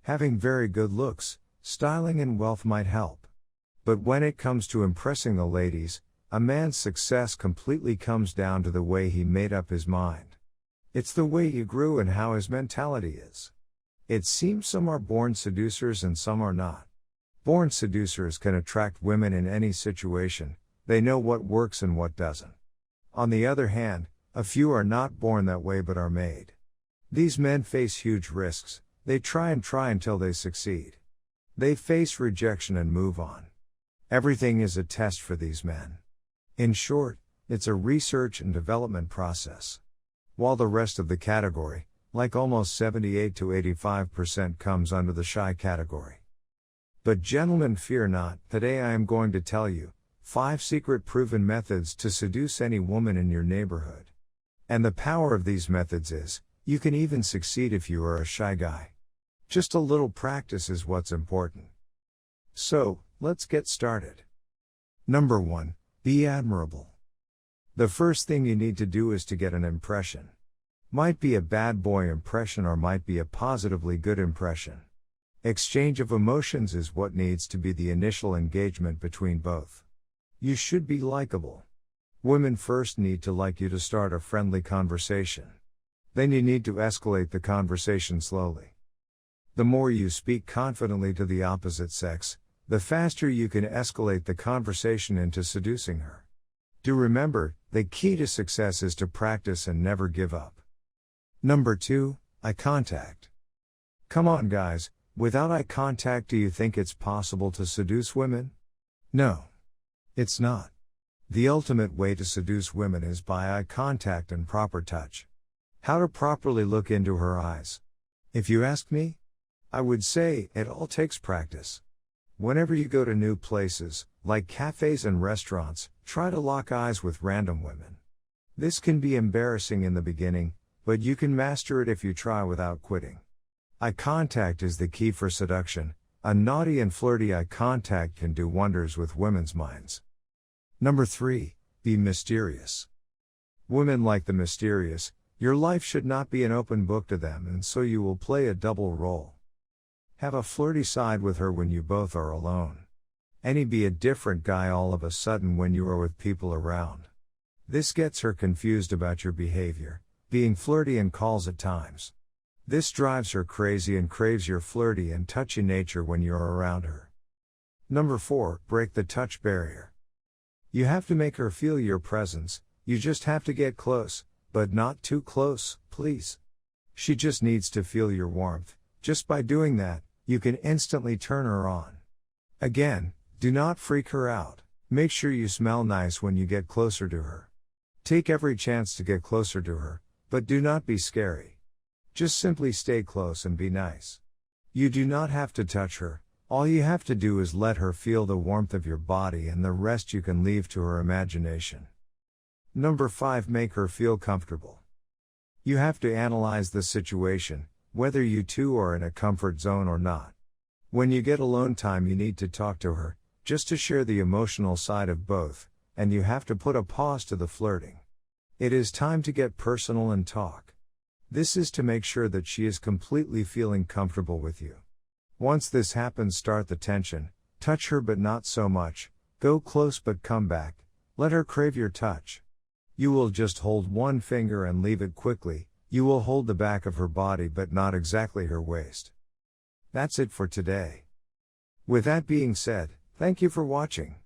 Having very good looks, styling and wealth might help. But when it comes to impressing the ladies, a man's success completely comes down to the way he made up his mind. It's the way he grew and how his mentality is. It seems some are born seducers and some are not. Born seducers can attract women in any situation, they know what works and what doesn't. On the other hand, a few are not born that way but are made. These men face huge risks, they try until they succeed. They face rejection and move on. Everything is a test for these men. In short, it's a research and development process. While the rest of the category, like almost 78 to 85%, comes under the shy category. But gentlemen, fear not, today I am going to tell you 5 secret proven methods to seduce any woman in your neighborhood. And the power of these methods is, you can even succeed if you are a shy guy. Just a little practice is what's important. So, let's get started. Number 1, be admirable. The first thing you need to do is to get an impression. Might be a bad boy impression or might be a positively good impression. Exchange of emotions is what needs to be the initial engagement between both. You should be likable. Women first need to like you to start a friendly conversation. Then you need to escalate the conversation slowly. The more you speak confidently to the opposite sex, the faster you can escalate the conversation into seducing her. Do remember, the key to success is to practice and never give up. Number 2, eye contact. Come on guys, without eye contact, do you think it's possible to seduce women? No. It's not. The ultimate way to seduce women is by eye contact and proper touch. How to properly look into her eyes? If you ask me, I would say, it all takes practice. Whenever you go to new places, like cafes and restaurants, try to lock eyes with random women. This can be embarrassing in the beginning, but you can master it if you try without quitting. Eye contact is the key for seduction. A naughty and flirty eye contact can do wonders with women's minds. Number 3, be mysterious. Women like the mysterious. Your life should not be an open book to them, and so you will play a double role. Have a flirty side with her when you both are alone. And be a different guy all of a sudden when you are with people around. This gets her confused about your behavior, being flirty and calls at times. This drives her crazy and craves your flirty and touchy nature when you're around her. Number 4, break the touch barrier. You have to make her feel your presence, you just have to get close, but not too close, please. She just needs to feel your warmth. Just by doing that, you can instantly turn her on. Again, do not freak her out. Make sure you smell nice when you get closer to her. Take every chance to get closer to her, but do not be scary. Just simply stay close and be nice. You do not have to touch her, all you have to do is let her feel the warmth of your body, and the rest you can leave to her imagination. Number 5, make her feel comfortable. You have to analyze the situation, whether you two are in a comfort zone or not. When you get alone time, you need to talk to her, just to share the emotional side of both, and you have to put a pause to the flirting. It is time to get personal and talk. This is to make sure that she is completely feeling comfortable with you. Once this happens, start the tension, touch her but not so much, go close but come back, let her crave your touch. You will just hold one finger and leave it quickly, you will hold the back of her body but not exactly her waist. That's it for today. With that being said, thank you for watching.